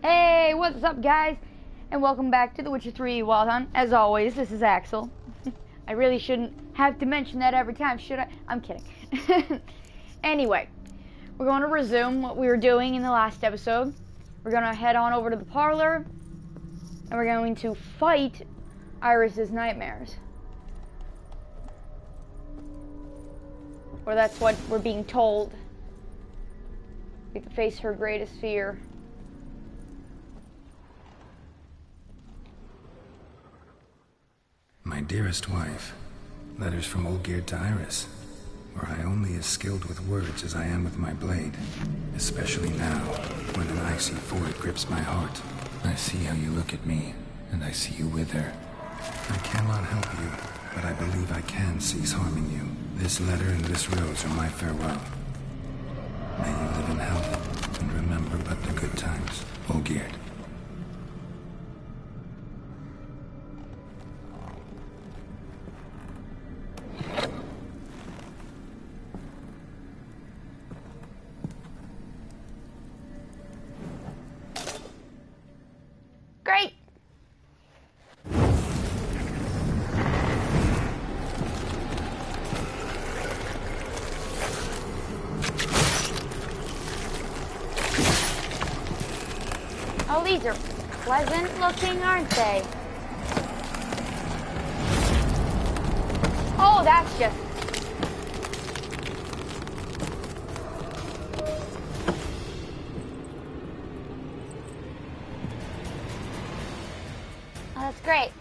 Hey, what's up, guys? And welcome back to The Witcher 3 Wild Hunt. As always, this is Axel. I really shouldn't have to mention that every time, should I? I'm kidding. Anyway, we're going to resume what we were doing in the last episode. We're going to head on over to the parlor, and we're going to fight Iris's nightmares. Or that's what we're being told. We have to face her greatest fear. My dearest wife, letters from Olgierd to Iris, where I only as skilled with words as I am with my blade, especially now, when an icy void grips my heart. I see how you look at me, and I see you wither. I cannot help you, but I believe I can cease harming you. This letter and this rose are my farewell. May you live in health, and remember but the good times, Olgierd. Great! Oh, these are pleasant looking, aren't they? Oh, that's just... Oh, that's great.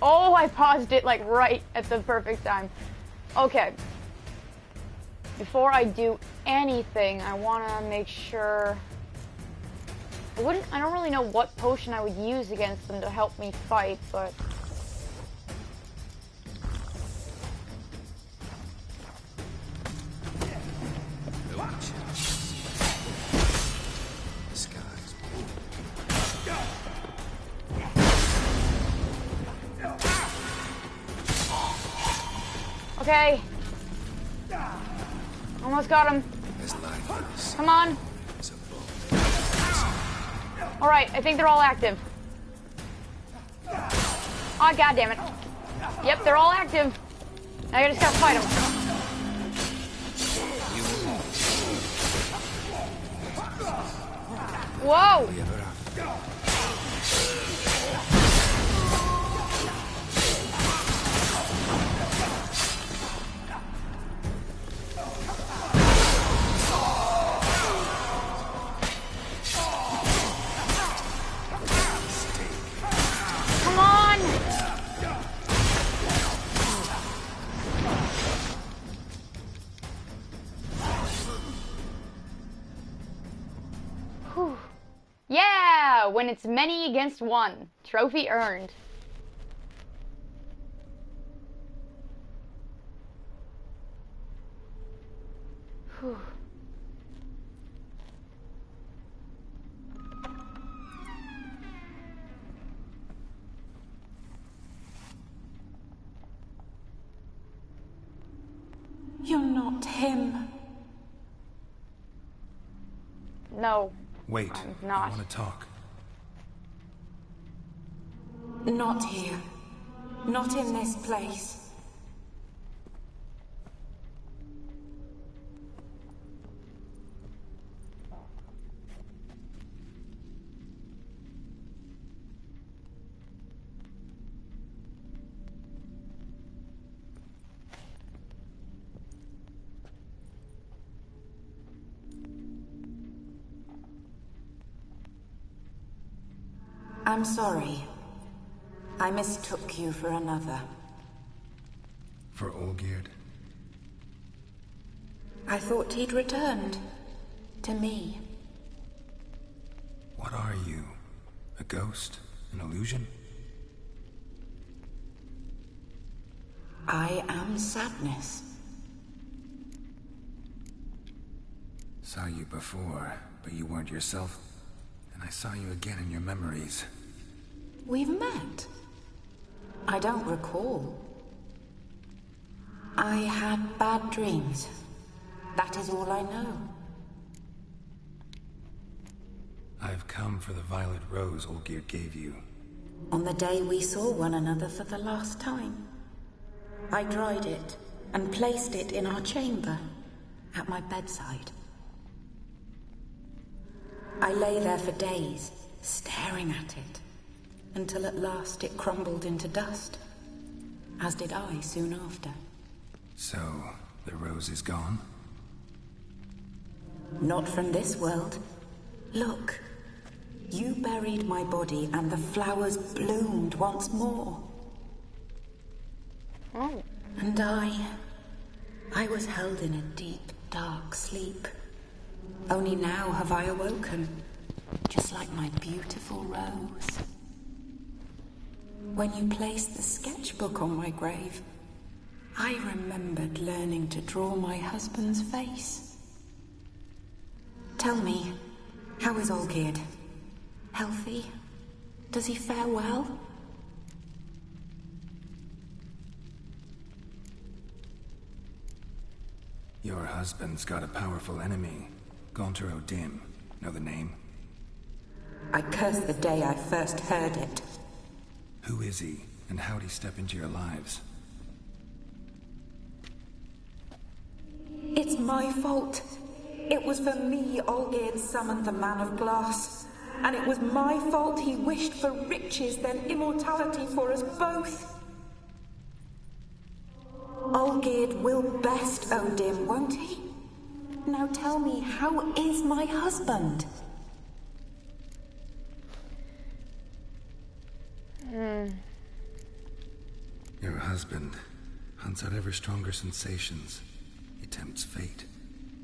Oh, I paused it like right at the perfect time. Okay. Before I do anything, I want to make sure... I don't really know what potion I would use against them to help me fight, but... Okay. Almost got him. Come on. Alright, I think they're all active. Oh, god damn it. Yep, they're all active. Now I just gotta fight them. Whoa! Yeah! When it's many against one. Trophy earned. Whew. You're not him. No. Wait, I'm not. I want to talk. Not here. Not in this place. I'm sorry. I mistook you for another. For Olgierd? I thought he'd returned. To me. What are you? A ghost? An illusion? I am sadness. Saw you before, but you weren't yourself. And I saw you again in your memories. We've met. I don't recall. I had bad dreams. That is all I know. I've come for the violet rose Olgierd gave you. On the day we saw one another for the last time, I dried it and placed it in our chamber, at my bedside. I lay there for days, staring at it, until at last it crumbled into dust, as did I soon after. So, the rose is gone? Not from this world. Look, you buried my body and the flowers bloomed once more. Oh. And I was held in a deep, dark sleep. Only now have I awoken, just like my beautiful rose. When you placed the sketchbook on my grave, I remembered learning to draw my husband's face. Tell me, how is Olgierd? Healthy? Does he fare well? Your husband's got a powerful enemy. Gaunter O'Dim. Know the name? I curse the day I first heard it. Who is he, and how'd he step into your lives? It's my fault. It was for me Olgierd summoned the Man of Glass. And it was my fault he wished for riches then immortality for us both. Olgierd will best O'Dim, won't he? Now tell me, how is my husband? Your husband hunts out ever stronger sensations. He tempts fate,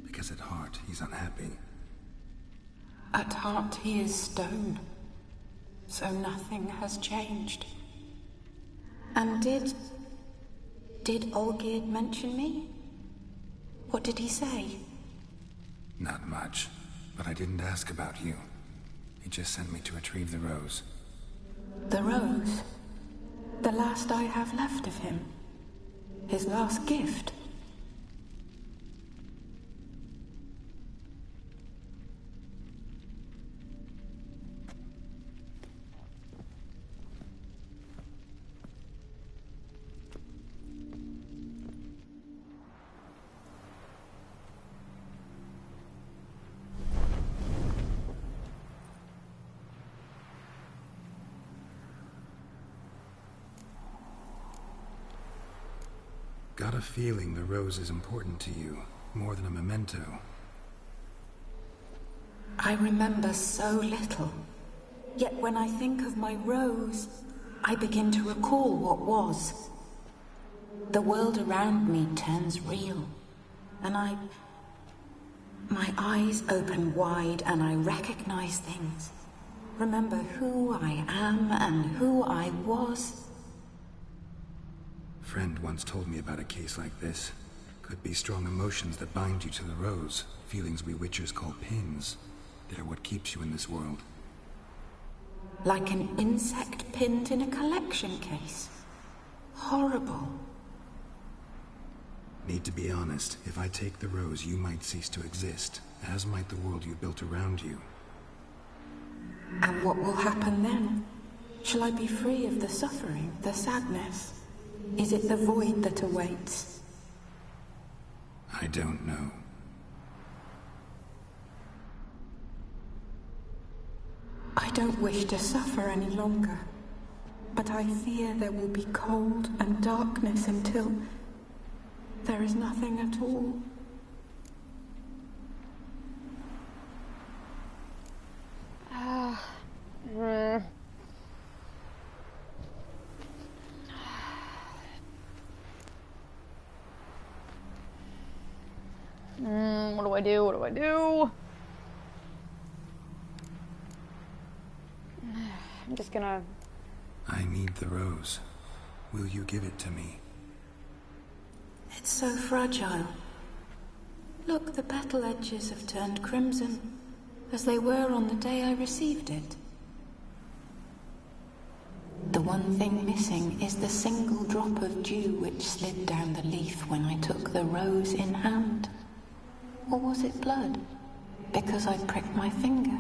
because at heart he's unhappy. At heart he is stone, so nothing has changed. And did Olgierd mention me? What did he say? Not much, but I didn't ask about you. He just sent me to retrieve the rose. The rose? The last I have left of him? His last gift? Got a feeling the rose is important to you, more than a memento. I remember so little. Yet when I think of my rose, I begin to recall what was. The world around me turns real, and my eyes open wide and I recognize things. Remember who I am and who I was. Friend once told me about a case like this. Could be strong emotions that bind you to the rose. Feelings we witchers call pins. They're what keeps you in this world. Like an insect pinned in a collection case. Horrible. Need to be honest. If I take the rose, you might cease to exist, as might the world you built around you. And what will happen then? Shall I be free of the suffering, the sadness? Is it the void that awaits? I don't know. I don't wish to suffer any longer, but I fear there will be cold and darkness until there is nothing at all. What do I do? What do I do? I'm just gonna... I need the rose. Will you give it to me? It's so fragile. Look, the petal edges have turned crimson, as they were on the day I received it. The one thing missing is the single drop of dew which slid down the leaf when I took the rose in hand. Or was it blood? Because I pricked my finger.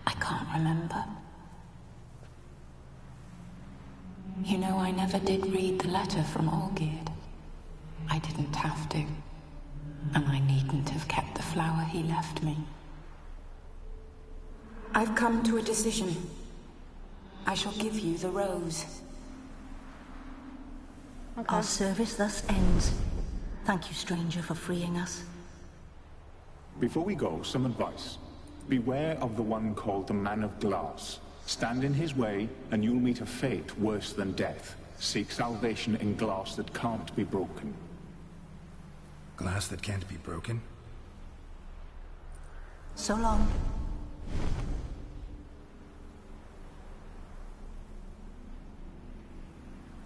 I can't remember. You know, I never did read the letter from Olgierd. I didn't have to. And I needn't have kept the flower he left me. I've come to a decision. I shall give you the rose. Okay. Our service thus ends. Thank you, stranger, for freeing us. Before we go, some advice. Beware of the one called the Man of Glass. Stand in his way, and you'll meet a fate worse than death. Seek salvation in glass that can't be broken. Glass that can't be broken? So long.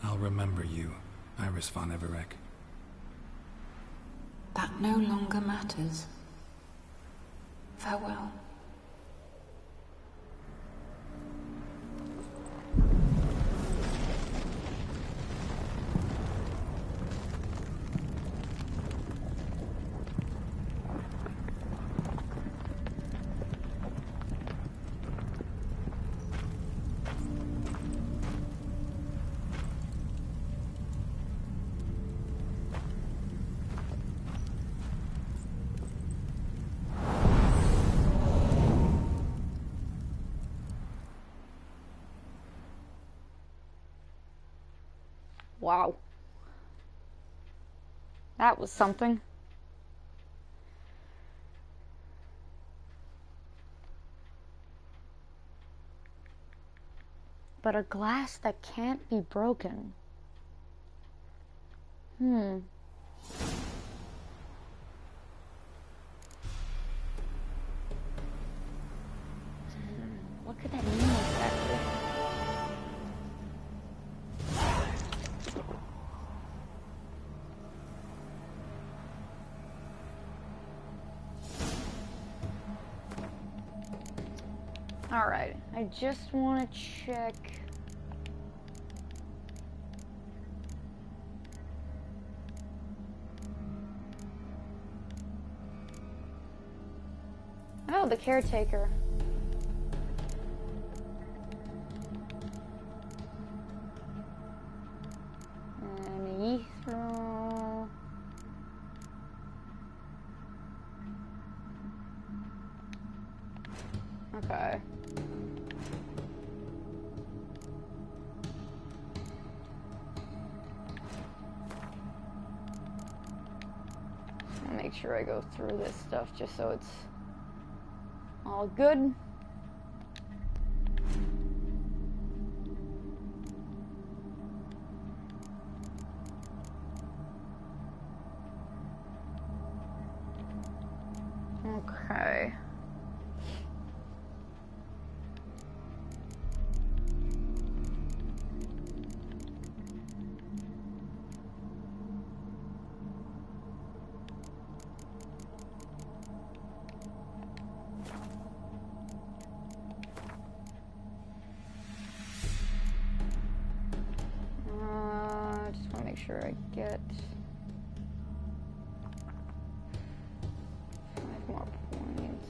I'll remember you, Iris von Everec. That no longer matters. Farewell. Wow. That was something. But a glass that can't be broken. What could that mean exactly? Alright, I just want to check. Oh, the caretaker. And Ythro. Okay. I'll make sure I go through this stuff just so it's all good. Okay. Just want to make sure I get 5 more points.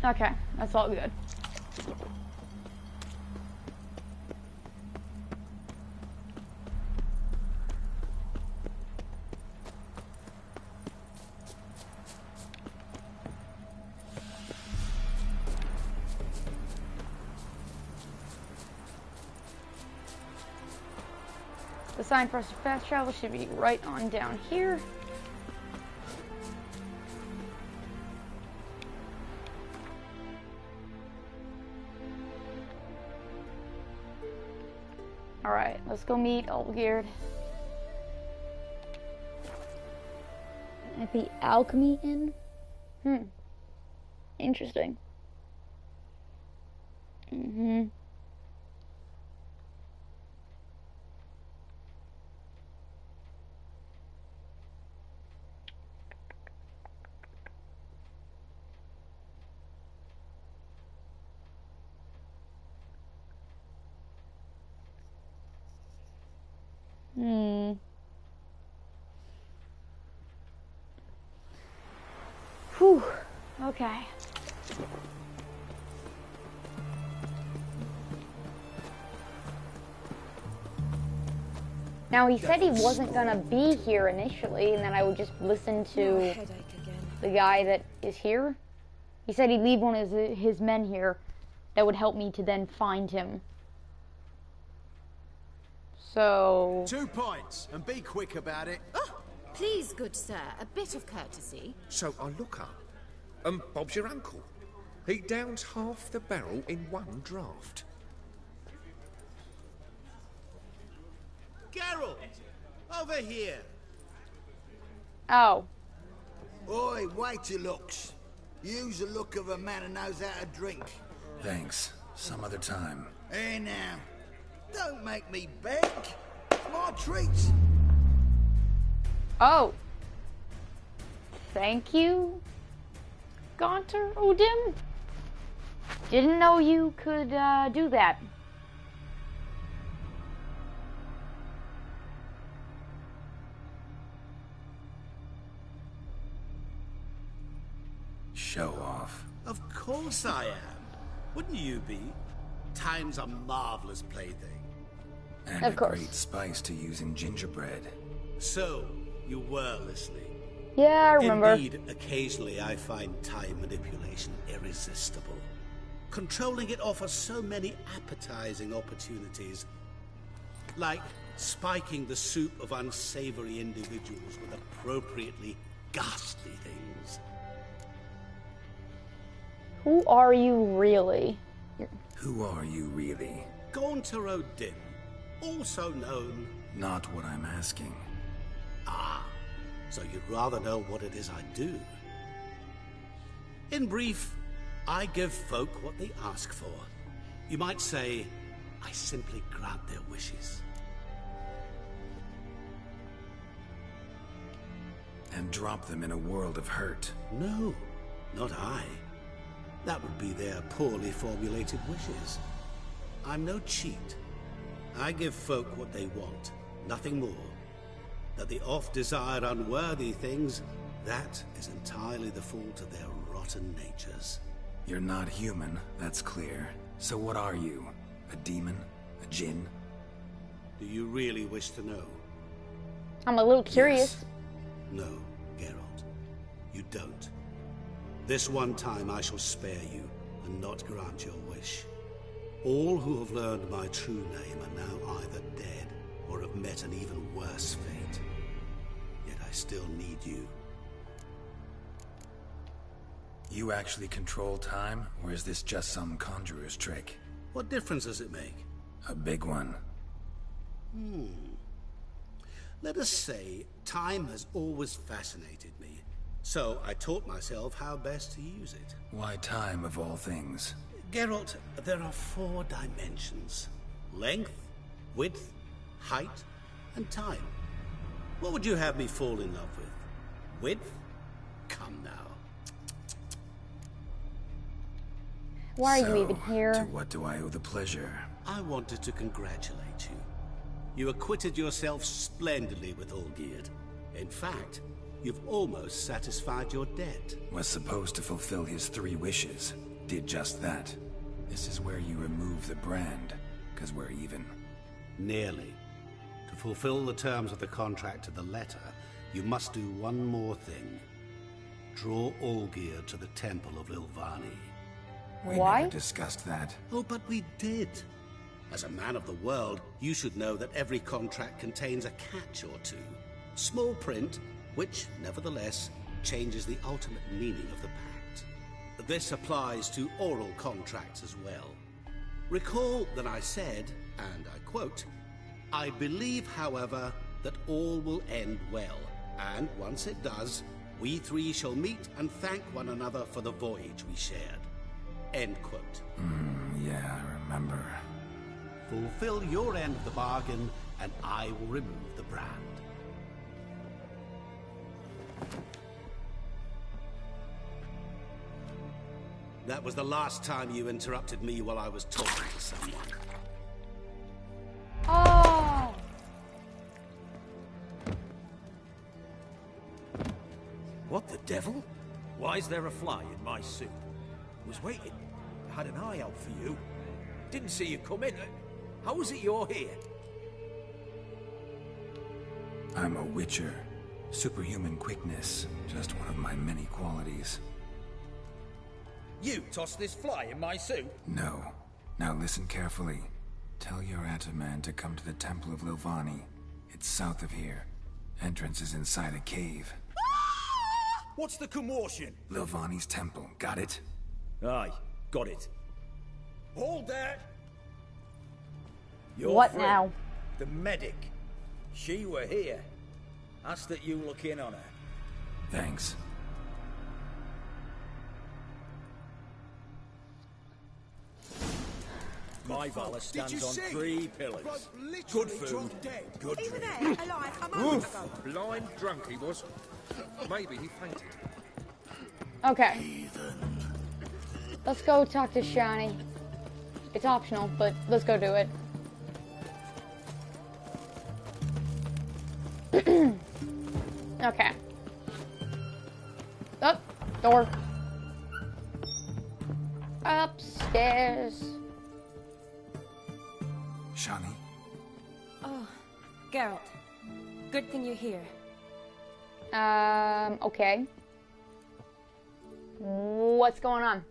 Okay, that's all good. The sign for us to fast travel should be right on down here. Alright, let's go meet Olgierd. At the Alchemy Inn? Interesting. Okay. Now, he said he wasn't gonna be here initially, and then I would just listen to the guy that is here. He said he'd leave one of his men here that would help me to then find him. So... 2 points, and be quick about it. Oh, please, good sir, a bit of courtesy. So I look up, and Bob's your uncle. He downs half the barrel in one draught. Geralt, over here. Oh. Oi, wait your looks. Use the look of a man who knows how to drink. Thanks. Some other time. Hey now, don't make me beg. It's my treat. Oh. Thank you, Gaunter Odin. Didn't know you could do that. Show off. Of course I am. Wouldn't you be? Time's a marvelous plaything. And Of a course. great spice to use in gingerbread. So, you were listening. Yeah, I remember. Indeed, occasionally I find time manipulation irresistible. Controlling it offers so many appetizing opportunities. Like spiking the soup of unsavory individuals with appropriately ghastly things. Who are you really? Who are you really? Gaunter Odin, also known... Not what I'm asking. Ah, so you'd rather know what it is I do. In brief, I give folk what they ask for. You might say, I simply grant their wishes. And drop them in a world of hurt. No, not I. That would be their poorly formulated wishes. I'm no cheat. I give folk what they want, nothing more. That they oft desire unworthy things, that is entirely the fault of their rotten natures. You're not human, that's clear. So what are you? A demon? A djinn? Do you really wish to know? I'm a little curious. Yes. No, Geralt. You don't. This one time I shall spare you, and not grant your wish. All who have learned my true name are now either dead, or have met an even worse fate. Yet I still need you. You actually control time, or is this just some conjurer's trick? What difference does it make? A big one. Let us say, time has always fascinated me. So I taught myself how best to use it. Why time of all things? Geralt, there are 4 dimensions. Length, width, height, and time. What would you have me fall in love with? Width? Come now. Why are you So, even here? To what do I owe the pleasure? I wanted to congratulate you. You acquitted yourself splendidly with Olgierd. In fact, you've almost satisfied your debt. Was supposed to fulfill his 3 wishes. Did just that. This is where you remove the brand, because we're even. Nearly. To fulfill the terms of the contract to the letter, you must do one more thing. Draw Olgierd to the Temple of Lilvani. We Why? never discussed that. Oh, but we did. As a man of the world, you should know that every contract contains a catch or two. Small print, which, nevertheless, changes the ultimate meaning of the pact. This applies to oral contracts as well. Recall that I said, and I quote, "I believe, however, that all will end well, and once it does, we 3 shall meet and thank one another for the voyage we shared." End quote. Yeah, I remember. Fulfill your end of the bargain, and I will remove the brand. That was the last time you interrupted me while I was talking to someone. Oh! What the devil? Why is there a fly in my suit? I was waiting. I had an eye out for you. Didn't see you come in. How is it you're here? I'm a witcher. Superhuman quickness. Just one of my many qualities. You tossed this fly in my suit? No. Now listen carefully. Tell your Ataman to come to the Temple of Lilvani. It's south of here. Entrance is inside a cave. What's the commotion? Lilvani's temple. Got it? Aye, got it. Hold there! Your What friend, now? The medic. She were here. Asked that you look in on her. Thanks. My Valor stands on 3 pillars. Good food, good He was drink. there, alive, a moment ago. Blind drunk he was. Maybe he fainted. Okay. Let's go talk to Shani. It's optional, but let's go do it. Okay. Up, door. Upstairs. Shani? Oh, Geralt. Good thing you're here. Okay. What's going on?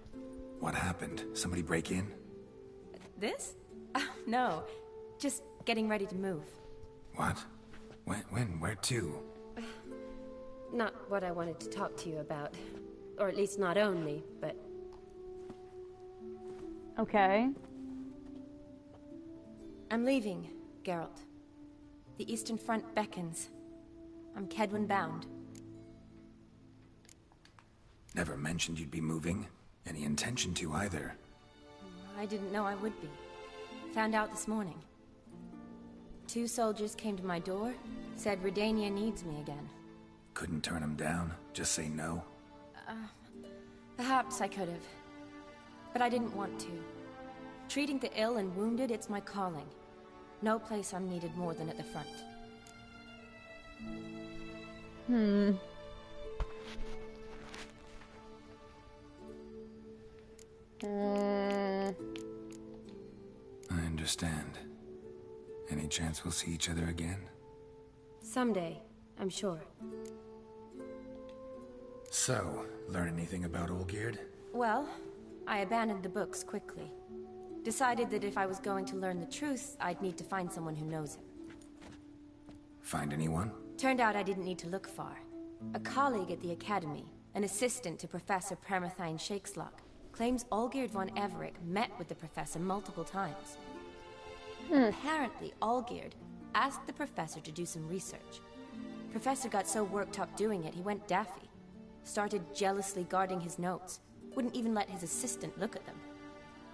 What happened? Somebody break in? This? No. Just getting ready to move. What? When? Where to? Not what I wanted to talk to you about. Or at least not only, but... Okay. I'm leaving, Geralt. The Eastern Front beckons. I'm Kedwin bound. Never mentioned you'd be moving. Any intention to either. I didn't know I would be. Found out this morning. 2 soldiers came to my door, said Redania needs me again. Couldn't turn him down? Just say no? Perhaps I could have. But I didn't want to. Treating the ill and wounded, it's my calling. No place I'm needed more than at the front. I understand. Any chance we'll see each other again? Someday, I'm sure. So, learn anything about Olgierd? Well, I abandoned the books quickly. Decided that if I was going to learn the truth, I'd need to find someone who knows him. Find anyone? Turned out I didn't need to look far. A colleague at the Academy, an assistant to Professor Permathine Shakeslock, claims Olgierd von Everett met with the professor multiple times. Apparently, Olgierd asked the professor to do some research. Professor got so worked up doing it, he went daffy. Started jealously guarding his notes. Wouldn't even let his assistant look at them.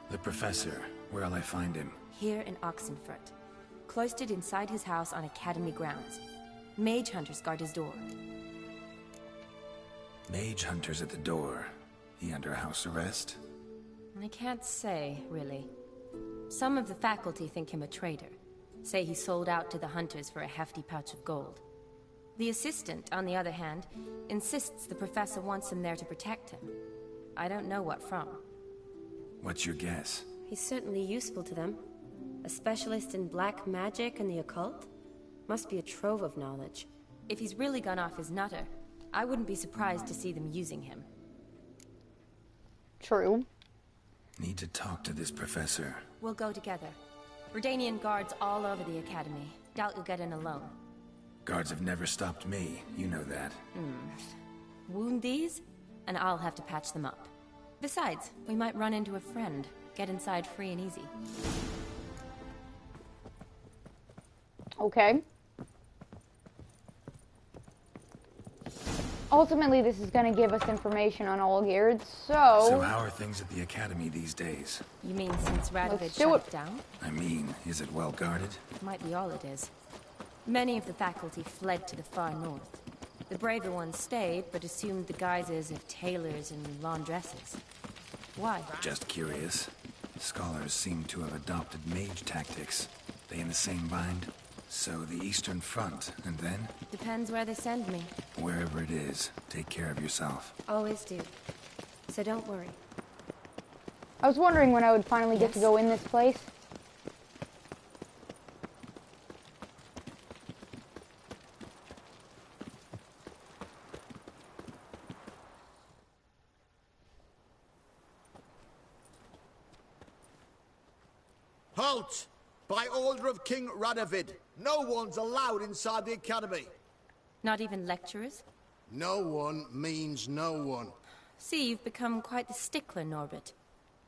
The professor. Where'll I find him? Here in Oxenfurt. Cloistered inside his house on Academy grounds. Mage hunters guard his door. Mage hunters at the door. He under house arrest? I can't say, really. Some of the faculty think him a traitor. Say he sold out to the hunters for a hefty pouch of gold. The assistant, on the other hand, insists the professor wants him there to protect him. I don't know what from. What's your guess? He's certainly useful to them. A specialist in black magic and the occult? Must be a trove of knowledge. If he's really gone off his nutter, I wouldn't be surprised to see them using him. True. Need to talk to this professor. We'll go together. Redanian guards all over the Academy. Doubt you'll get in alone. Guards have never stopped me. You know that. Wound these, and I'll have to patch them up. Besides, we might run into a friend. Get inside free and easy. Okay. Ultimately, this is going to give us information on Olgierd, so... So how are things at the Academy these days? You mean since Radovid Let's do shut it. it down? I mean, is it well guarded? Might be all it is. Many of the faculty fled to the far north. The braver ones stayed, but assumed the guises of tailors and laundresses. Why? Just curious. Scholars seem to have adopted mage tactics. They in the same bind? So the Eastern Front, and then? Depends where they send me. Wherever it is, take care of yourself. Always do. So don't worry. I was wondering when I would finally get to go in this place. Halt! By order of King Radovid, no one's allowed inside the academy. Not even lecturers? No one means no one. See, you've become quite the stickler, Norbert.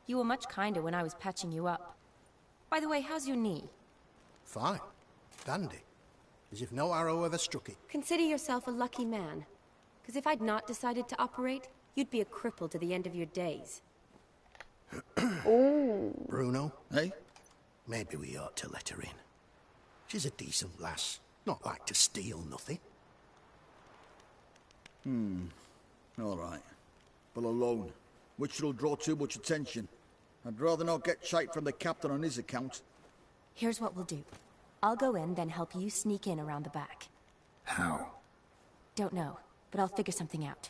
You were much kinder when I was patching you up. By the way, how's your knee? Fine. Dandy. As if no arrow ever struck it. Consider yourself a lucky man. Because if I'd not decided to operate, you'd be a cripple to the end of your days. Bruno, eh? Maybe we ought to let her in. She's a decent lass. Not like to steal nothing. All right. But alone, which will draw too much attention. I'd rather not get shite from the captain on his account. Here's what we'll do. I'll go in, then help you sneak in around the back. How? Don't know, but I'll figure something out.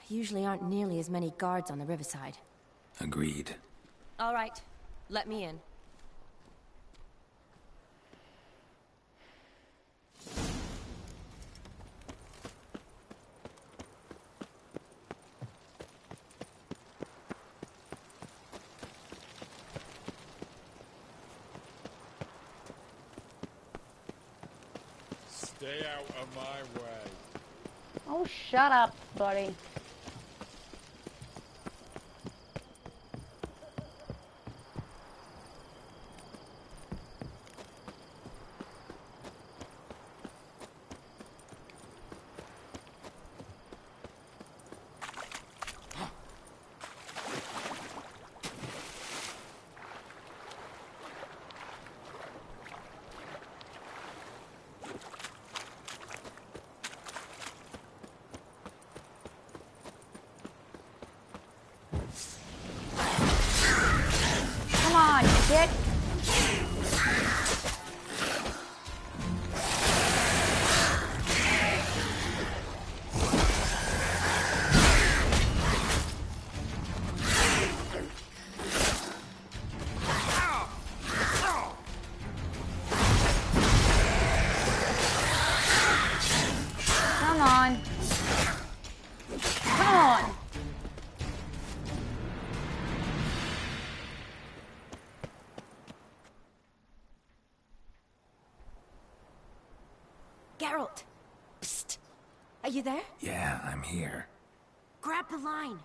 Usually aren't nearly as many guards on the riverside. Agreed. All right, let me in. Stay out of my way. Oh, shut up, buddy. Come on, shit. Come on. Come on. Geralt! Psst! Are you there? Yeah, I'm here. Grab the line!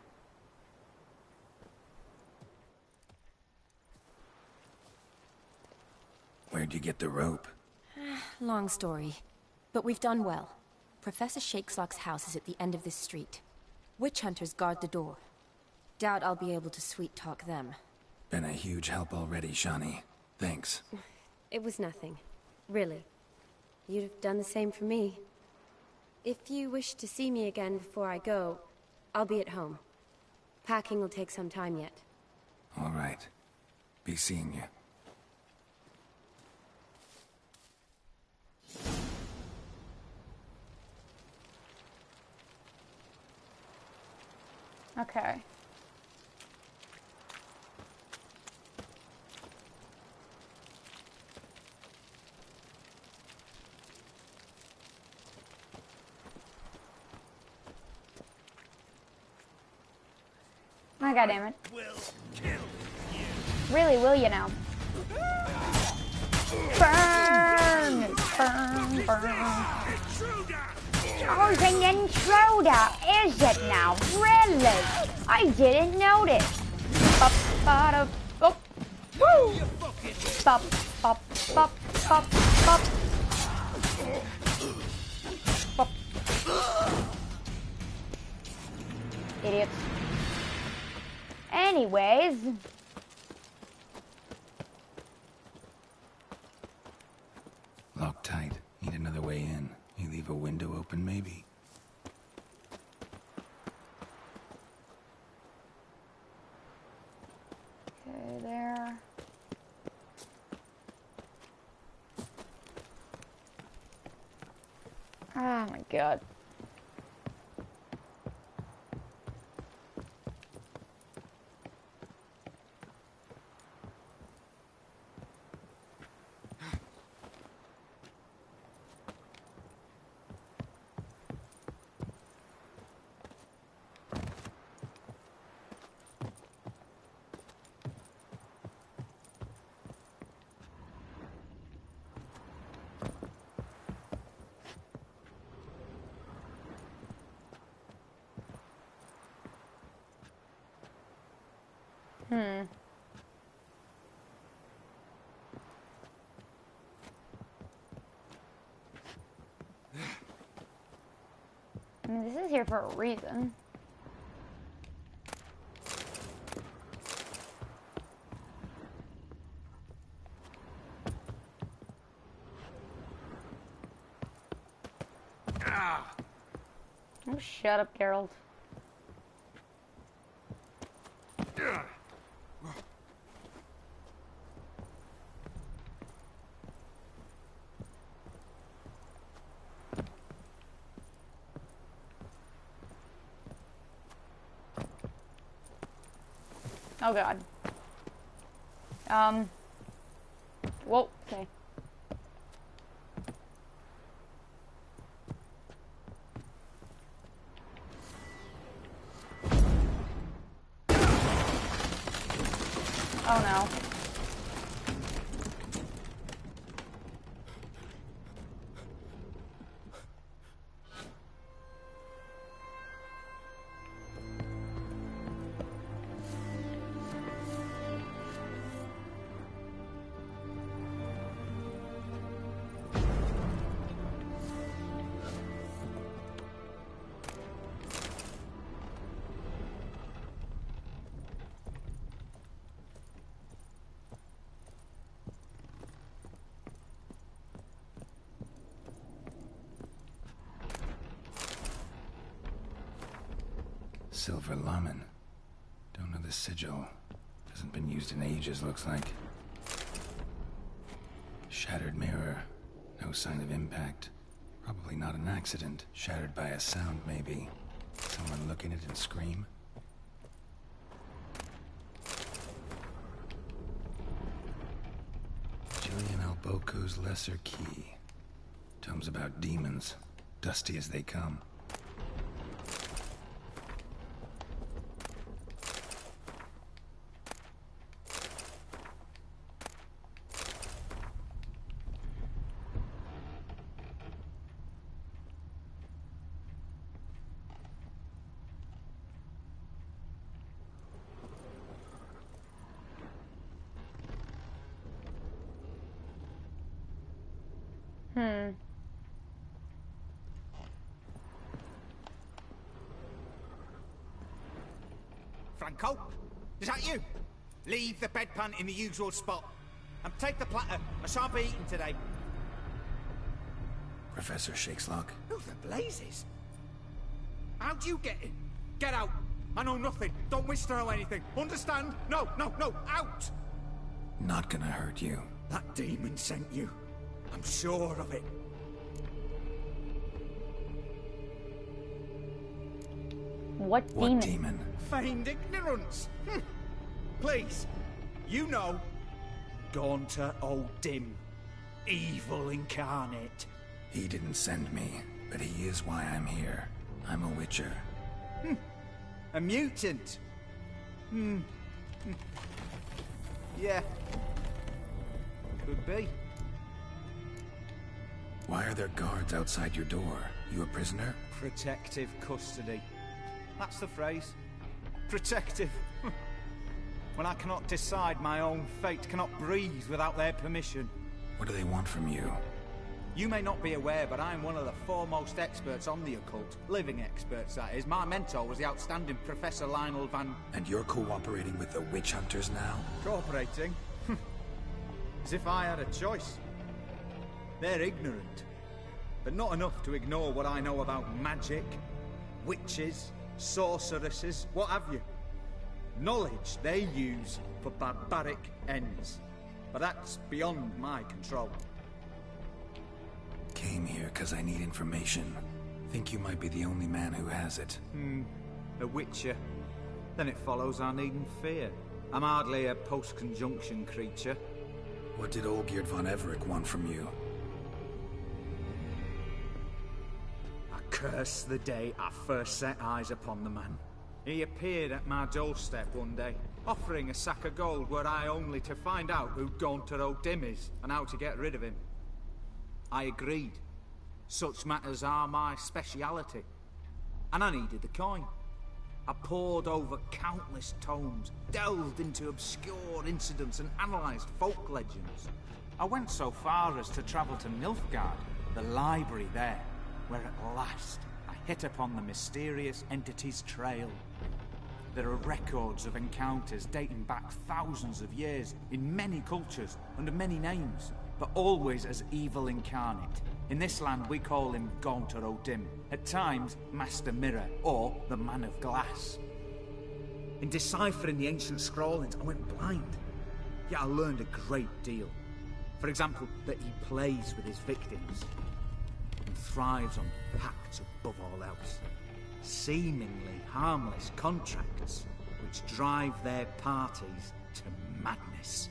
Where'd you get the rope? Long story. But we've done well. Professor Shakeslock's house is at the end of this street. Witch hunters guard the door. Doubt I'll be able to sweet-talk them. Been a huge help already, Shani. Thanks. It was nothing. Really. You'd have done the same for me. If you wish to see me again before I go, I'll be at home. Packing will take some time yet. All right. Be seeing you. Okay. Oh, God damn it. Really, will you now? Burn! Burn, burn. Oh, it's an intruder, is it now? Really? I didn't notice. Bop, bada, bop. Woo! Bop, bop, bop, bop, bop. Bop. Idiots. Anyways. Lock tight. Need another way in. You leave a window open, maybe? Okay, there. Oh my god. I mean, this is here for a reason. Oh, shut up, Geralt. Oh god. Whoa, okay. Oh no. Silver Lamen. Don't know the sigil. Hasn't been used in ages, looks like. Shattered mirror. No sign of impact. Probably not an accident. Shattered by a sound, maybe. Someone look in it and scream. Julian Alboco's Lesser Key. Tomes about demons. Dusty as they come. Franco? Is that you? Leave the bedpan in the usual spot. And take the platter. I shan't be eating today. Professor Shakeslock? Who the blazes? How'd you get in? Get out. I know nothing. Don't wish to know anything. Understand? No, no, no. Out! Not gonna hurt you. That demon sent you. I'm sure of it. What demon? Feigned ignorance. Please, you know. Gaunter O'Dim. Evil incarnate. He didn't send me, but he is why I'm here. I'm a witcher. A mutant. Yeah. Could be. Why are there guards outside your door? You a prisoner? Protective custody. That's the phrase. Protective. When I cannot decide my own fate, cannot breathe without their permission. What do they want from you? You may not be aware, but I'm one of the foremost experts on the occult. Living experts, that is. My mentor was the outstanding Professor Lionel Van... And you're cooperating with the witch hunters now? Cooperating? As if I had a choice. They're ignorant. But not enough to ignore what I know about magic, witches, sorceresses, what have you. Knowledge they use for barbaric ends. But that's beyond my control. Came here because I need information. Think you might be the only man who has it. A witcher. Then it follows I needn't fear. I'm hardly a post-conjunction creature. What did Olgierd von Everec want from you? I curse the day I first set eyes upon the man. He appeared at my doorstep one day, offering a sack of gold were I only to find out who Gaunter O'Dim is and how to get rid of him. I agreed. Such matters are my speciality. And I needed the coin. I pored over countless tomes, delved into obscure incidents and analysed folk legends. I went so far as to travel to Nilfgaard, the library there, where at last I hit upon the mysterious entity's trail. There are records of encounters dating back thousands of years in many cultures under many names, but always as evil incarnate. In this land we call him Gaunter O'Dim, at times Master Mirror or the Man of Glass. In deciphering the ancient scrawlings I went blind, yet I learned a great deal. For example, that he plays with his victims and thrives on pacts above all else. Seemingly harmless contracts which drive their parties to madness.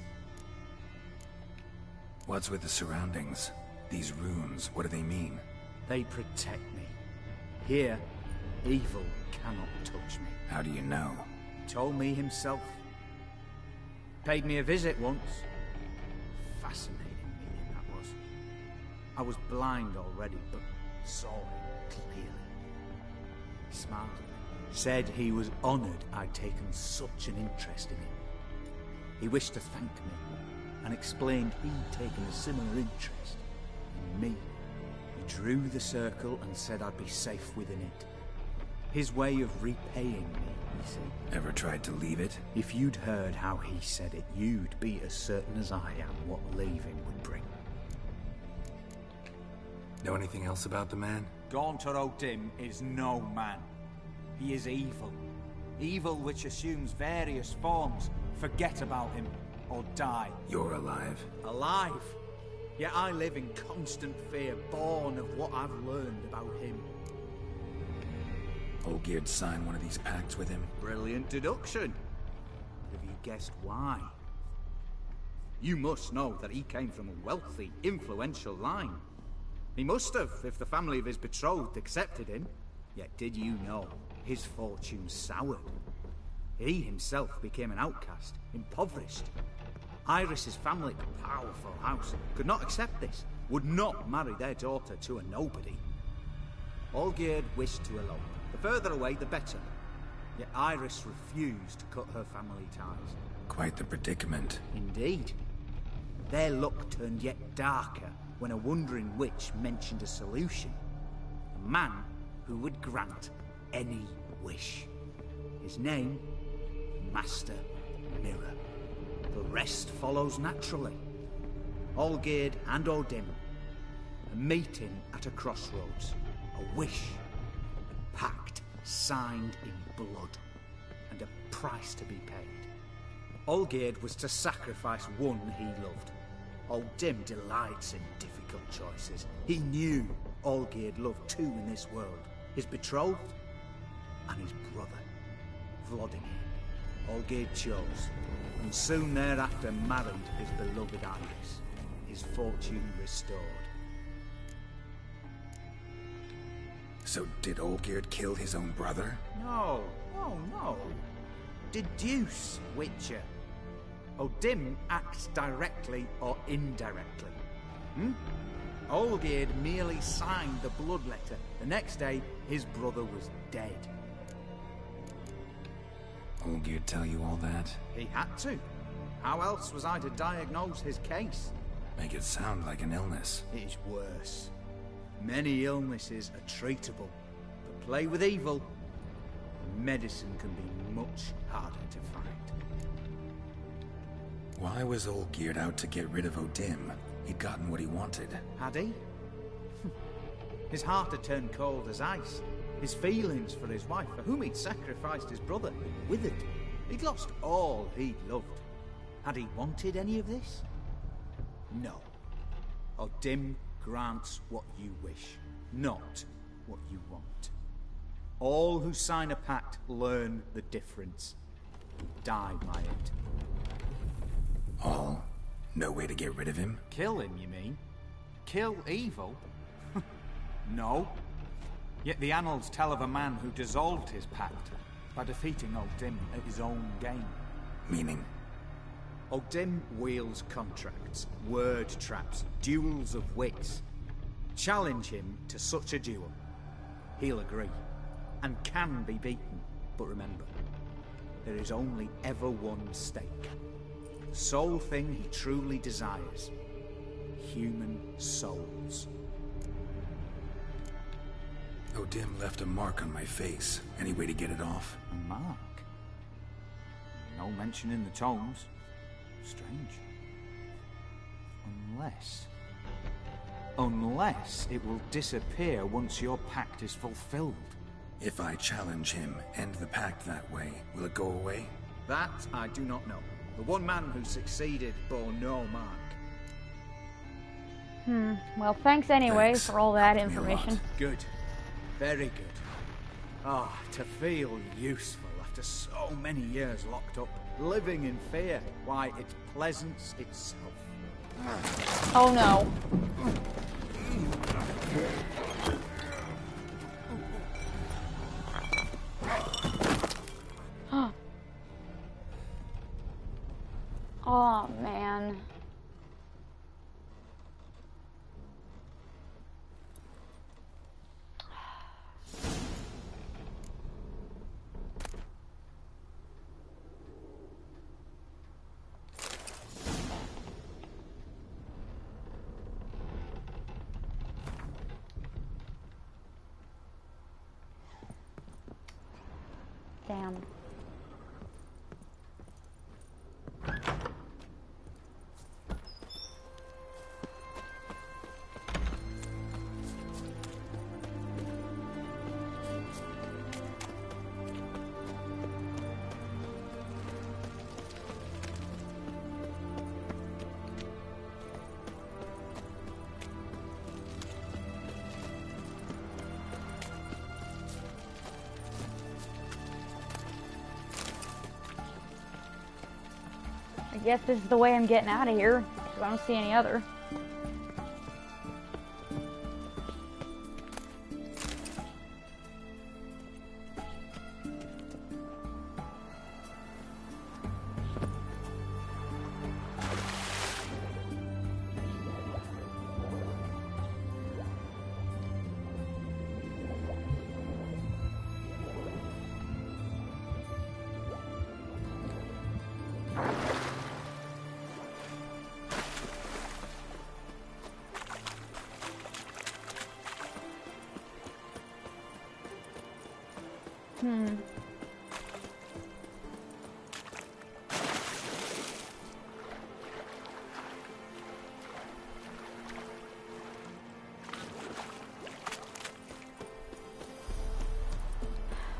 What's with the surroundings? These runes, what do they mean? They protect me. Here, evil cannot touch me. How do you know? He told me himself. Paid me a visit once. Fascinating meeting that was. I was blind already, but saw it clearly. He smiled at me, said he was honoured I'd taken such an interest in him. He wished to thank me, and explained he'd taken a similar interest in me. He drew the circle and said I'd be safe within it. His way of repaying me, you see. Ever tried to leave it? If you'd heard how he said it, you'd be as certain as I am what leaving would bring. Know anything else about the man? Gaunter O'Dim is no man. He is evil. Evil which assumes various forms. Forget about him, or die. You're alive? Alive? Yet I live in constant fear, born of what I've learned about him. Olgierd signed one of these pacts with him? Brilliant deduction. Have you guessed why? You must know that he came from a wealthy, influential line. He must have, if the family of his betrothed accepted him. Yet did you know his fortune soured? He himself became an outcast, impoverished. Iris's family, a powerful house, could not accept this, would not marry their daughter to a nobody. Olgierd wished to elope. The further away, the better. Yet Iris refused to cut her family ties. Quite the predicament. Indeed. Their luck turned yet darker when a wandering witch mentioned a solution. A man who would grant any wish. His name, Master Mirror. The rest follows naturally. Olgierd and O'Dim. A meeting at a crossroads. A wish. A pact signed in blood. And a price to be paid. Olgierd was to sacrifice one he loved. O'Dim delights in difficult choices. He knew Olgierd loved two in this world. His betrothed and his brother, Vladimir. Olgierd chose, and soon thereafter married his beloved Iris, his fortune restored. So did Olgierd kill his own brother? No, no. Deduce, Witcher. O'Dim acts directly or indirectly. Olgierd merely signed the blood letter. The next day, his brother was dead. Olgierd tell you all that? He had to. How else was I to diagnose his case? Make it sound like an illness. It is worse. Many illnesses are treatable, but play with evil, medicine can be much harder to find. Why was Olgierd out to get rid of O'Dim? He'd gotten what he wanted. Had he? His heart had turned cold as ice. His feelings for his wife, for whom he'd sacrificed his brother, withered. He'd lost all he'd loved. Had he wanted any of this? No. O'Dim grants what you wish, not what you want. All who sign a pact learn the difference. Die by it. All? No way to get rid of him? Kill him, you mean? Kill evil? No. Yet the annals tell of a man who dissolved his pact by defeating Ogdim at his own game. Meaning? Ogdim wields contracts, word traps, duels of wits. Challenge him to such a duel. He'll agree, and can be beaten. But remember, there is only ever one stake. The sole thing he truly desires. Human souls. Odim left a mark on my face. Any way to get it off? A mark? No mention in the tomes. Strange. Unless it will disappear once your pact is fulfilled. If I challenge him, end the pact that way, will it go away? That I do not know. The one man who succeeded bore no mark. Well, thanks anyway for all that information. Good. Very good. Ah, to feel useful after so many years locked up, living in fear. Why, it's pleasance itself. Oh no. Oh man. Damn. I guess this is the way I'm getting out of here, because I don't see any other.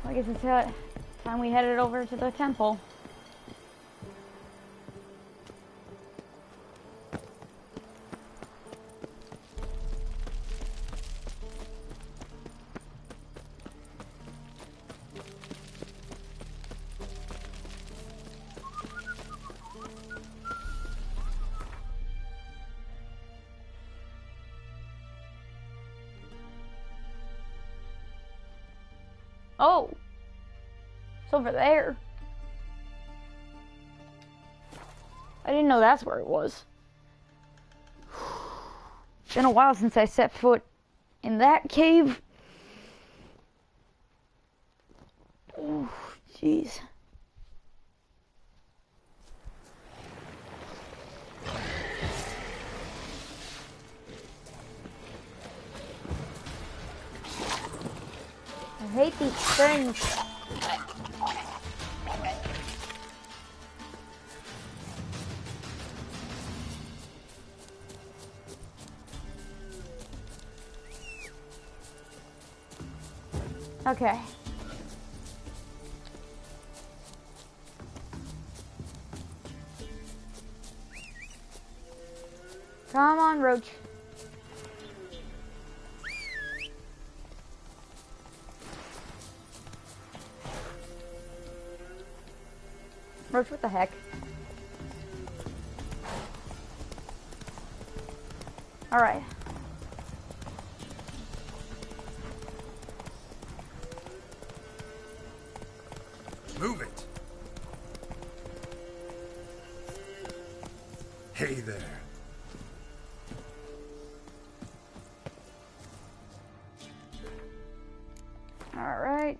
I guess it's time we headed over to the temple. Oh! It's over there. I didn't know that's where it was. It's been a while since I set foot in that cave. Oh, jeez. I hate these things. Okay. Come on, Roach. cockroach, what the heck? Alright. Move it. Hey there. Alright.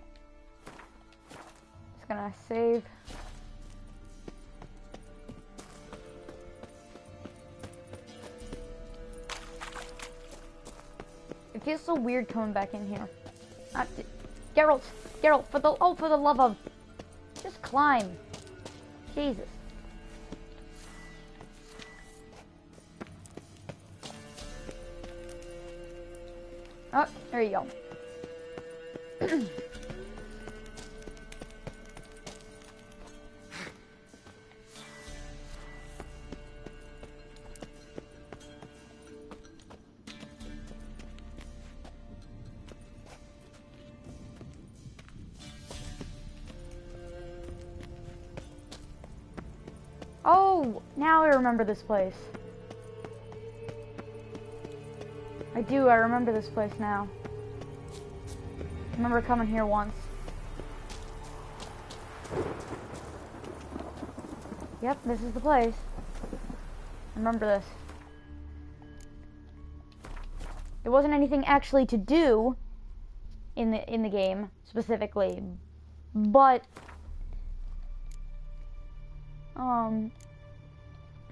Just gonna save. It feels so weird coming back in here. Geralt, for the love of, just climb. Jesus. Oh, there you go. Oh, now I remember this place. I remember this place now. I remember coming here once. Yep, this is the place. I remember this. There wasn't anything actually to do in the game specifically, but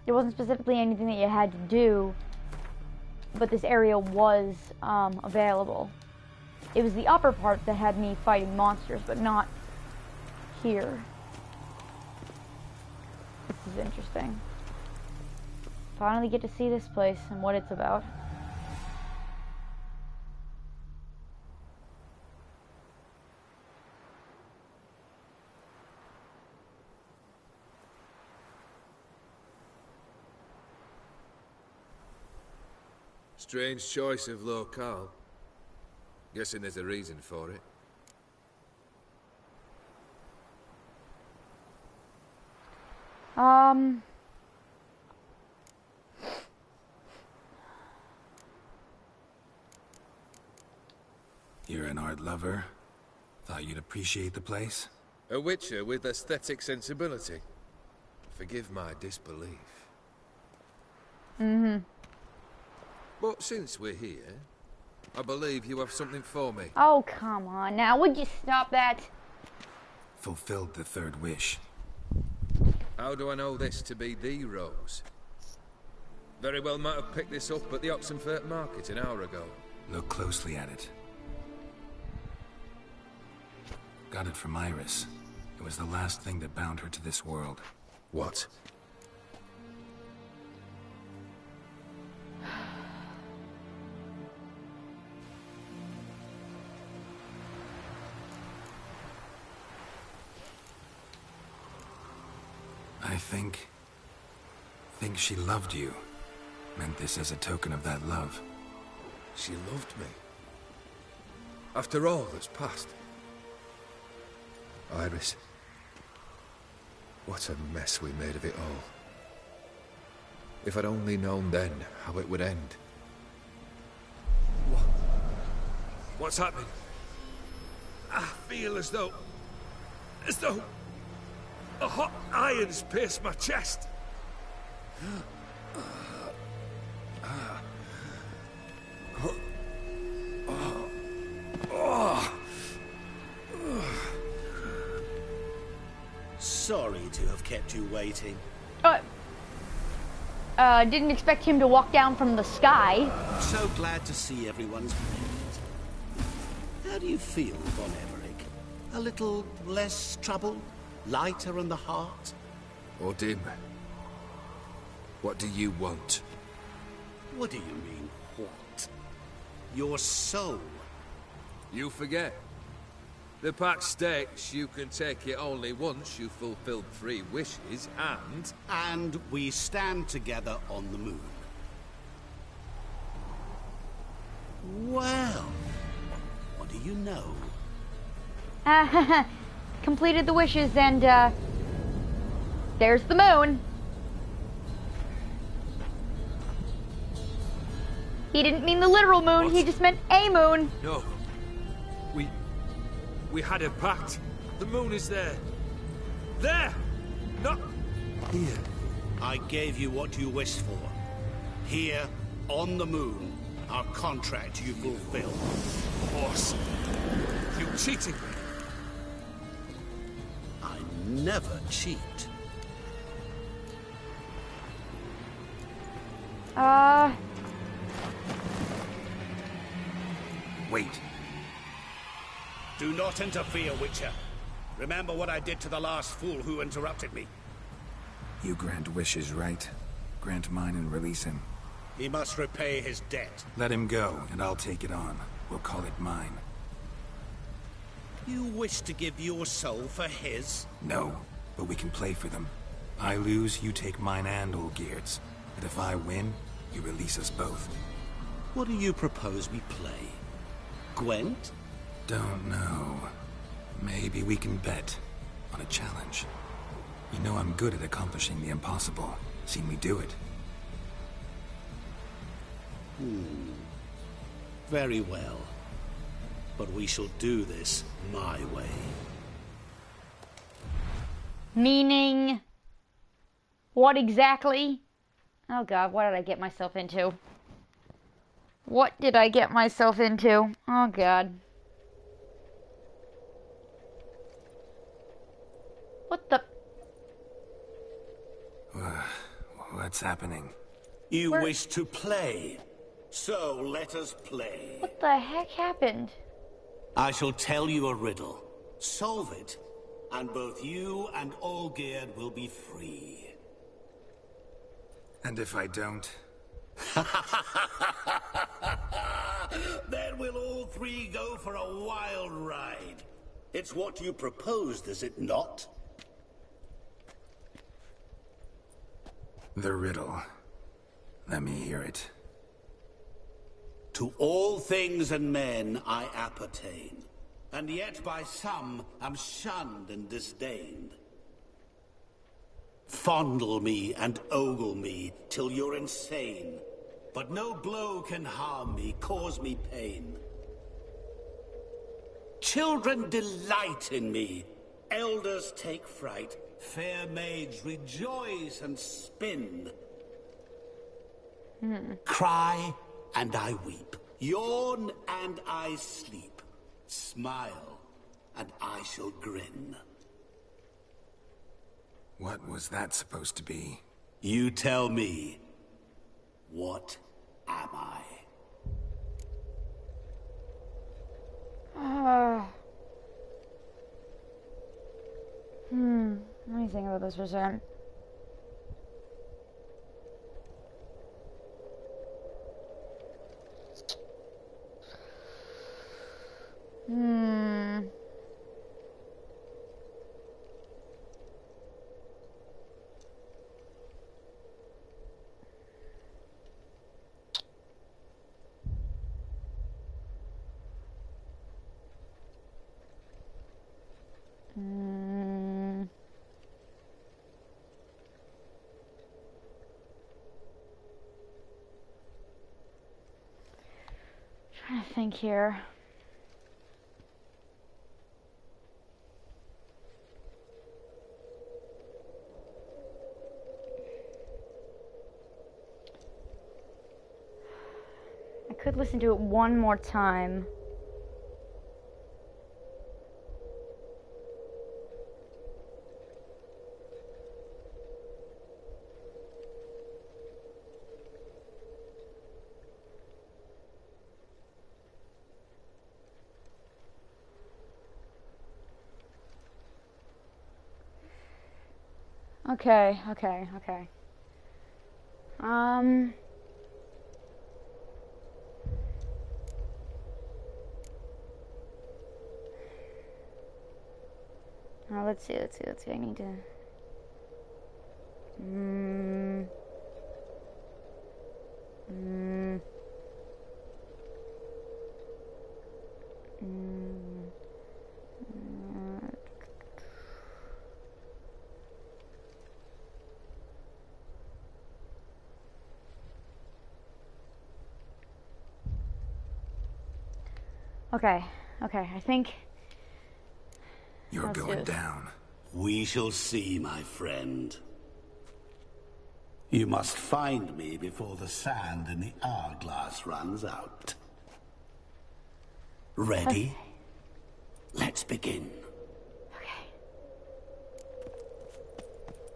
there wasn't specifically anything that you had to do, but this area was available. It was the upper part that had me fighting monsters, but not here. This is interesting. Finally get to see this place and what it's about. Strange choice of locale. Guessing there's a reason for it. You're an art lover. Thought you'd appreciate the place. A witcher with aesthetic sensibility. Forgive my disbelief. Mm-hmm. But since we're here, I believe you have something for me. Oh, come on now. Would you stop that? Fulfilled the third wish. How do I know this to be the rose? Very well might have picked this up at the Oxenfurt market an hour ago. Look closely at it. Got it from Iris. It was the last thing that bound her to this world. What? I think she loved you. Meant this as a token of that love. She loved me. After all that's passed. Iris. What a mess we made of it all. If I'd only known then how it would end. What's happening? I feel as though a hot iron's pierced my chest. Sorry to have kept you waiting. Didn't expect him to walk down from the sky. So glad to see everyone's made. How do you feel, Von Everett? A little less trouble? Lighter on the heart? Or dim? What do you want? What do you mean, what? Your soul. You forget. The pact states you can take it only once you've fulfilled 3 wishes, and... And we stand together on the moon. Well, what do you know? Completed the wishes and, There's the moon. He didn't mean the literal moon, What? he just meant a moon. No. We had a pact. The moon is there. There! Not here. I gave you what you wished for. Here, on the moon, our contract you fulfill. Horse. You cheated me. I never cheat. Wait. Do not interfere, Witcher. Remember what I did to the last fool who interrupted me. You grant wishes, right? Grant mine and release him. He must repay his debt. Let him go, and I'll take it on. We'll call it mine. You wish to give your soul for his? No, but we can play for them. I lose, you take mine and Olgierd's. But if I win, you release us both. What do you propose we play? Gwent? Don't know. Maybe we can bet on a challenge. You know I'm good at accomplishing the impossible. Seen me do it. Very well. But we shall do this my way. Meaning... what exactly? Oh god, what did I get myself into? What did I get myself into? Oh god. What the... What's happening? You wish to play, so let us play. What the heck happened? I shall tell you a riddle. Solve it, and both you and Olgierd will be free. And if I don't? Then we'll all three go for a wild ride. It's what you proposed, is it not? The riddle. Let me hear it. To all things and men I appertain, and yet by some am shunned and disdained. Fondle me and ogle me till you're insane, but no blow can harm me, cause me pain. Children delight in me, elders take fright, fair maids rejoice and spin. Cry and I weep, yawn and I sleep, smile and I shall grin. What was that supposed to be? You tell me, what am I? Let me think about this for a second. Trying to think here. I could listen to it one more time. Okay. Let's see. I need to... Okay, I think... You're going down. We shall see, my friend. You must find me before the sand in the hourglass runs out. Ready? Let's begin. Okay.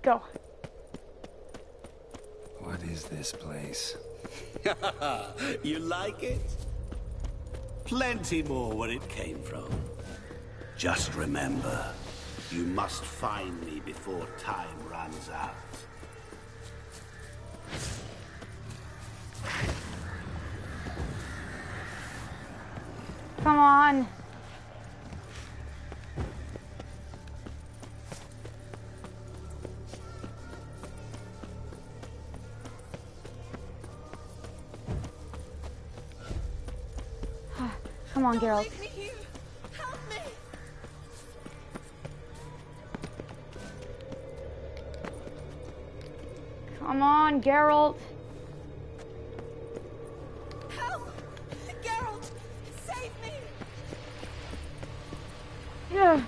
Go. What is this place? You like it? Plenty more where it came from. Just remember, you must find me before time runs out. Come on. Come on, Geralt. Help me! Come on, Geralt. Help! Geralt! Save me! Yeah.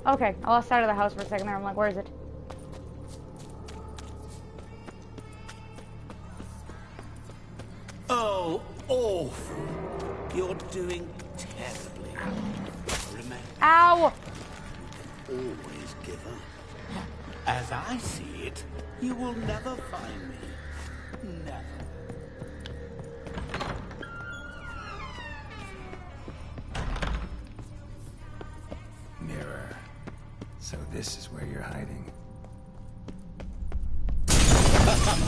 Okay, I lost sight of the house for a second there. I'm like, where is it? Oh, awful. You're doing terribly. Remember, Ow! always give up. As I see it, you will never find me. Never. Mirror. So this is where you're hiding.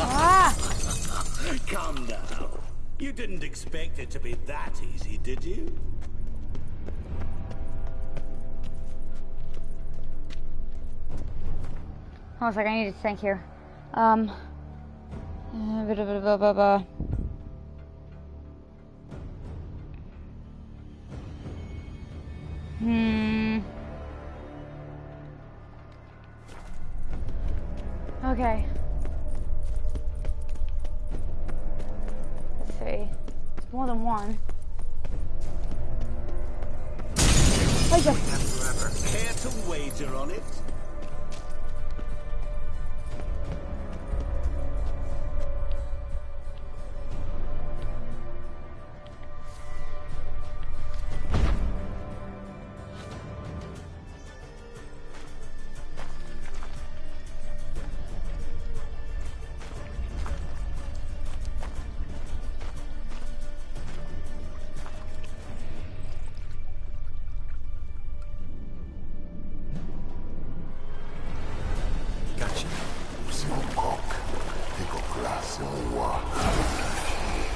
Ah! Calm down. You didn't expect it to be that easy, did you? Hold on a second, I need to think here. Okay. Let's see. It's more than one. I just... Care to wager on it?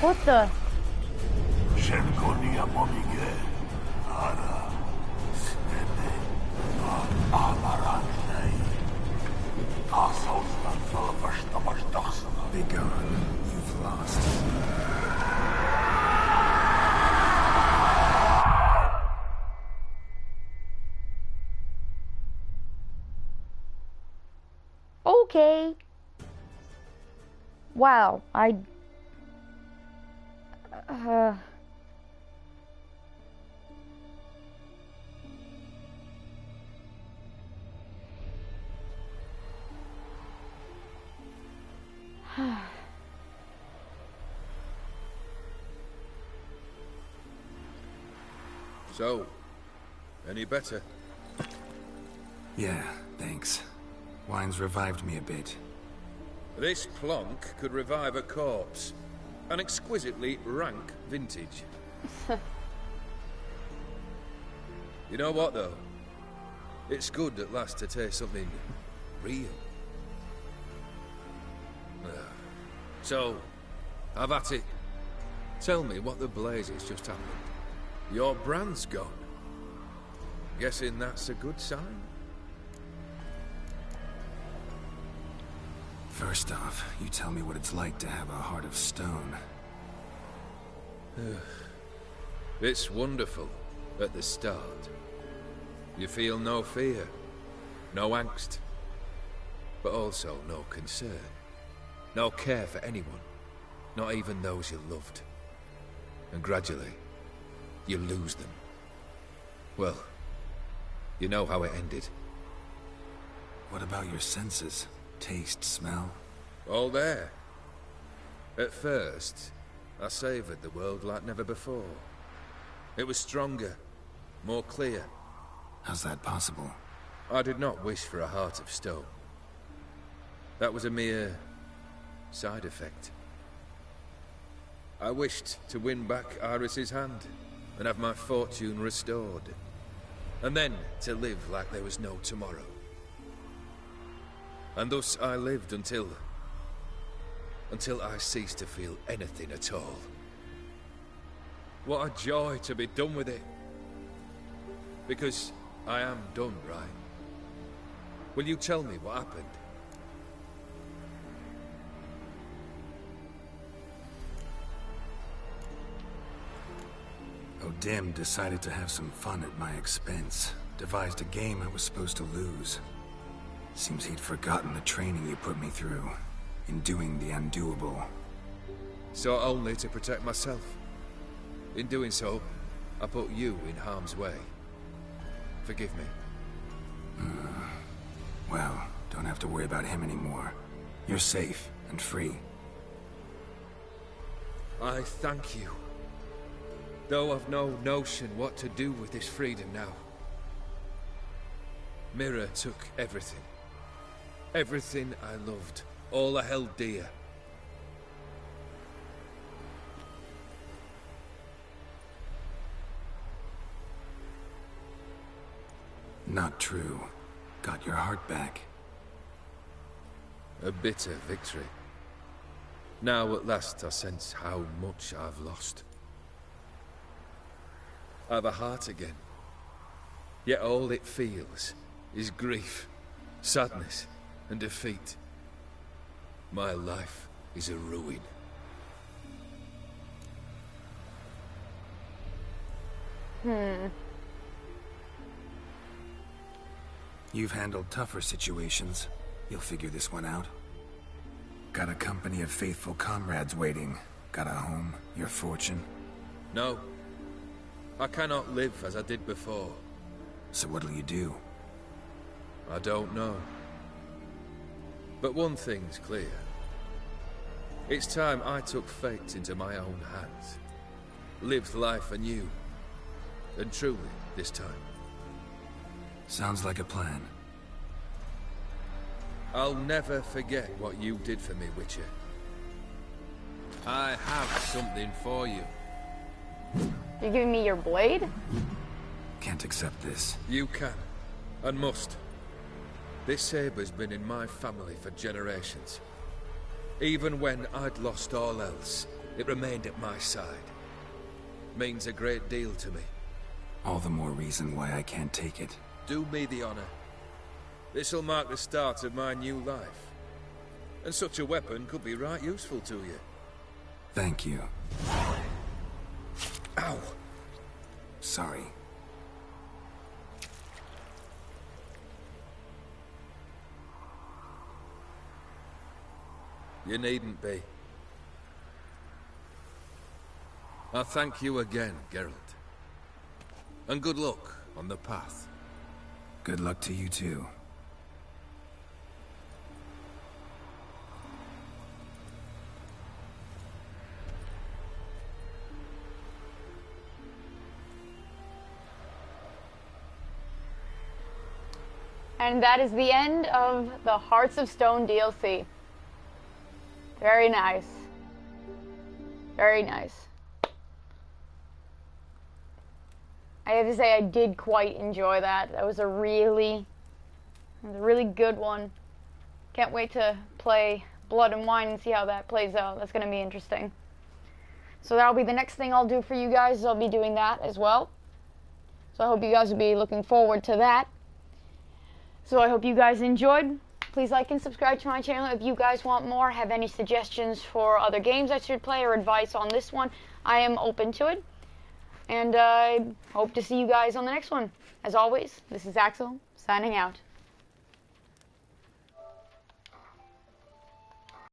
What the? Be gone. You've lost. Okay. Wow, So, any better? Yeah, thanks. Wine's revived me a bit. This plonk could revive a corpse. An exquisitely rank vintage. You know what, though? It's good at last to taste something real. So, have at it. Tell me what the blazes just happened. Your brand's gone. Guessing that's a good sign? First off, you tell me what it's like to have a heart of stone. It's wonderful at the start. You feel no fear, no angst, but also no concern, no care for anyone, not even those you loved. And gradually, you lose them. Well, you know how it ended. What about your senses? Taste, smell? All there. At first, I savoured the world like never before. It was stronger, more clear. How's that possible? I did not wish for a heart of stone. That was a mere side effect. I wished to win back Iris's hand and have my fortune restored. And then to live like there was no tomorrow. And thus I lived until I ceased to feel anything at all. What a joy to be done with it. Because I am done, right? Will you tell me what happened? O'Dim decided to have some fun at my expense. Devised a game I was supposed to lose. Seems he'd forgotten the training you put me through in doing the undoable. So only to protect myself. In doing so, I put you in harm's way. Forgive me. Well, don't have to worry about him anymore. You're safe and free. I thank you. Though I've no notion what to do with this freedom now. Mira took everything. Everything I loved. All I held dear. Not true. Got your heart back. A bitter victory. Now at last I sense how much I've lost. I've a heart again. Yet all it feels is grief, sadness, and defeat. My life is a ruin. You've handled tougher situations. You'll figure this one out. Got a company of faithful comrades waiting. Got a home, your fortune. No. I cannot live as I did before. So what'll you do? I don't know. But one thing's clear. It's time I took fate into my own hands. Lived life anew. And truly, this time. Sounds like a plan. I'll never forget what you did for me, Witcher. I have something for you. You're giving me your blade? Can't accept this. You can, and must. This sabre's been in my family for generations. Even when I'd lost all else, it remained at my side. Means a great deal to me. All the more reason why I can't take it. Do me the honor. This'll mark the start of my new life. And such a weapon could be right useful to you. Thank you. Ow! Sorry. You needn't be. I thank you again, Geralt. And good luck on the path. Good luck to you too. And that is the end of the Hearts of Stone DLC. Very nice. Very nice. I have to say I did quite enjoy that. That was a really good one. Can't wait to play Blood and Wine and see how that plays out. That's going to be interesting. So that'll be the next thing I'll do for you guys. I'll be doing that as well. So I hope you guys will be looking forward to that. So I hope you guys enjoyed. Please like and subscribe to my channel if you guys want more. Have any suggestions for other games I should play or advice on this one, I am open to it. And I hope to see you guys on the next one. As always, this is Axel, signing out.